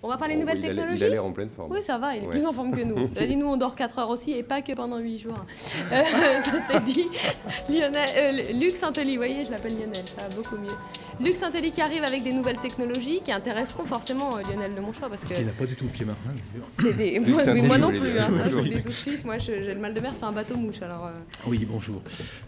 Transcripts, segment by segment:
On va parler nouvelles technologies. Il a l'air en pleine forme. Oui, ça va, il est plus en forme que nous. Ça dit, nous, on dort 4 heures aussi et pas que pendant 8 jours. Ça c'est dit. Luc Santelli, vous voyez, je l'appelle Lionel, ça va beaucoup mieux. Luc Santelli qui arrive avec des nouvelles technologies qui intéresseront forcément Lionel de Monchoix parce que... Qui n'a pas du tout le pied marin. C'est des... moi non plus, hein, ça je vous le dis tout de suite. Moi j'ai le mal de mer sur un bateau mouche. Alors, Oui, bonjour.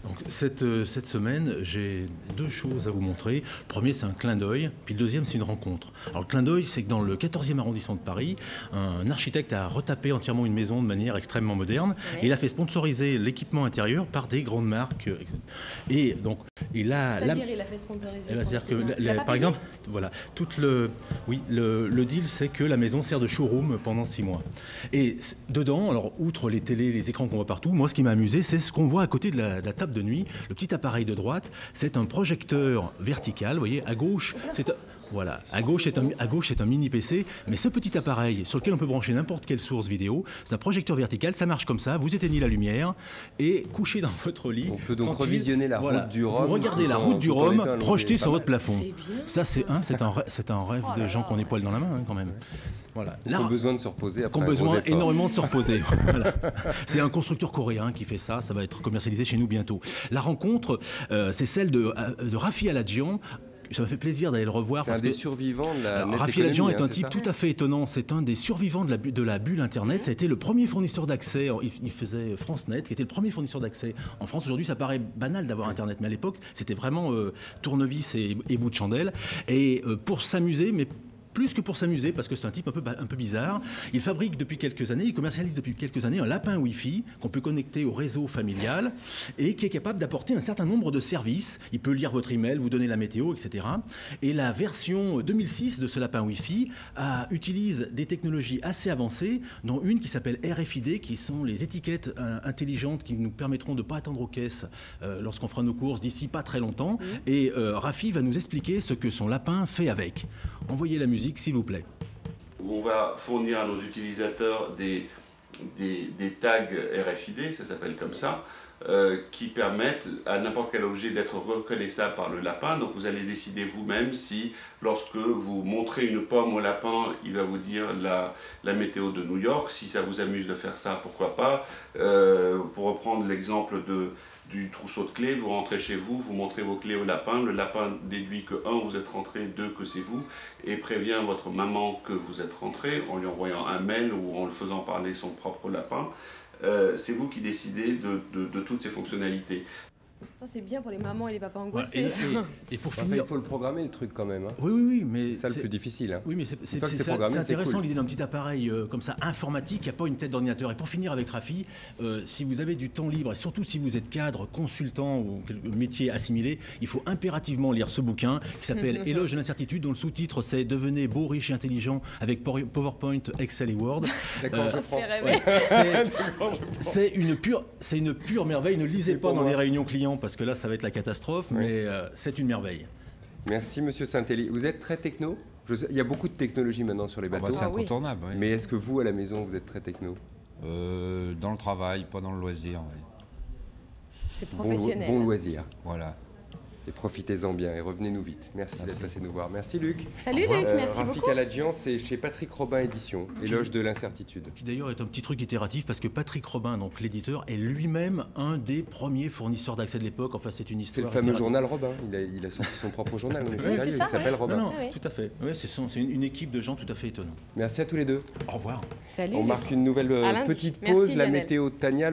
Donc, cette semaine, j'ai 2 choses à vous montrer. Le premier, c'est un clin d'œil, puis le deuxième, c'est une rencontre. Alors le clin d'œil, c'est que dans le 14e arrondissement de Paris, un architecte a retapé entièrement une maison de manière extrêmement moderne. Oui. Et il a fait sponsoriser l'équipement intérieur par des grandes marques. Et donc, il a... C'est-à-dire, il a fait sponsoriser C'est-à-dire que, par exemple, voilà, le deal, c'est que la maison sert de showroom pendant 6 mois. Et dedans, alors, outre les télés, les écrans qu'on voit partout, moi, ce qui m'a amusé, c'est ce qu'on voit à côté de la table de nuit. Le petit appareil de droite, c'est un projecteur vertical. Vous voyez, à gauche, c'est... Voilà, à gauche c'est un mini PC, mais ce petit appareil sur lequel on peut brancher n'importe quelle source vidéo, c'est un projecteur vertical, ça marche comme ça, vous éteignez la lumière et couché dans votre lit. On peut donc revisionner la route du Rhum. Vous regardez la route du Rhum projetée sur votre plafond. Ça c'est un rêve de gens qui ont des poils dans la main hein, quand même. Voilà. Qui ont besoin de se reposer après. Qui ont besoin énormément de se reposer. Voilà. C'est un constructeur coréen qui fait ça, ça va être commercialisé chez nous bientôt. La rencontre, c'est celle de Rafi Aladjian. Ça m'a fait plaisir d'aller le revoir. C'est un des survivants de la net Rafi Aladjian est un type tout à fait étonnant. C'est un des survivants de la bulle Internet. Ça a été le premier fournisseur d'accès. Il faisait FranceNet, qui était le premier fournisseur d'accès en France. Aujourd'hui, ça paraît banal d'avoir Internet. Mais à l'époque, c'était vraiment tournevis et bout de chandelle. Et pour s'amuser, mais plus que pour s'amuser, parce que c'est un type un peu bizarre. Il fabrique depuis quelques années, il commercialise depuis quelques années un lapin Wi-Fi qu'on peut connecter au réseau familial et qui est capable d'apporter un certain nombre de services. Il peut lire votre email, vous donner la météo, etc. Et la version 2006 de ce lapin Wi-Fi utilise des technologies assez avancées, dont une qui s'appelle RFID, qui sont les étiquettes intelligentes qui nous permettront de ne pas attendre aux caisses lorsqu'on fera nos courses d'ici pas très longtemps. Et Rafi va nous expliquer ce que son lapin fait avec. Envoyez la musique, s'il vous plaît. On va fournir à nos utilisateurs des tags RFID, ça s'appelle comme ça, qui permettent à n'importe quel objet d'être reconnaissable par le lapin. Donc vous allez décider vous-même si, lorsque vous montrez une pomme au lapin, il va vous dire la météo de New York. Si ça vous amuse de faire ça, pourquoi pas. Pour reprendre l'exemple du trousseau de clés, vous rentrez chez vous, vous montrez vos clés au lapin, le lapin déduit que 1, vous êtes rentré, 2, que c'est vous, et prévient votre maman que vous êtes rentré en lui envoyant un mail ou en le faisant parler son propre lapin. C'est vous qui décidez de toutes ces fonctionnalités. Ça c'est bien pour les mamans et les papas angoissés. Et pour finir, il faut le programmer le truc quand même. Hein. Oui, mais c'est ça le plus difficile. Hein. Oui, mais c'est intéressant cool. L'idée d'un petit appareil comme ça informatique qui n'a pas une tête d'ordinateur. Et pour finir avec Rafi, si vous avez du temps libre et surtout si vous êtes cadre, consultant ou métier assimilé, il faut impérativement lire ce bouquin qui s'appelle Éloge de l'incertitude, dont le sous-titre c'est Devenez beau, riche et intelligent avec PowerPoint, Excel et Word. D'accord, je prends. C'est une pure merveille. Ne lisez pas dans des réunions clients parce que là ça va être la catastrophe, mais c'est une merveille. Merci Monsieur Santelli. Vous êtes très techno ? Il y a beaucoup de technologie maintenant sur les bateaux. C'est incontournable. Oui. Mais est-ce que vous, à la maison, vous êtes très techno ? Dans le travail, pas dans le loisir. Oui. C'est professionnel. Bon loisir. Voilà. Et profitez-en bien et revenez-nous vite. Merci d'être passé nous voir. Merci Luc. Salut Luc, merci beaucoup. Rafi Aladjian, c'est chez Patrick Robin Édition, Éloge de l'incertitude. Qui d'ailleurs est un petit truc itératif parce que Patrick Robin, donc l'éditeur, est lui-même un des premiers fournisseurs d'accès de l'époque. Enfin, c'est une histoire. C'est le fameux journal Robin. Il a sorti son propre journal. On est sérieux. Il s'appelle Robin. Non, tout à fait. Ouais, c'est une équipe de gens tout à fait étonnants. Merci à tous les deux. Au revoir. Salut. On marque une nouvelle petite pause. La météo de Tania.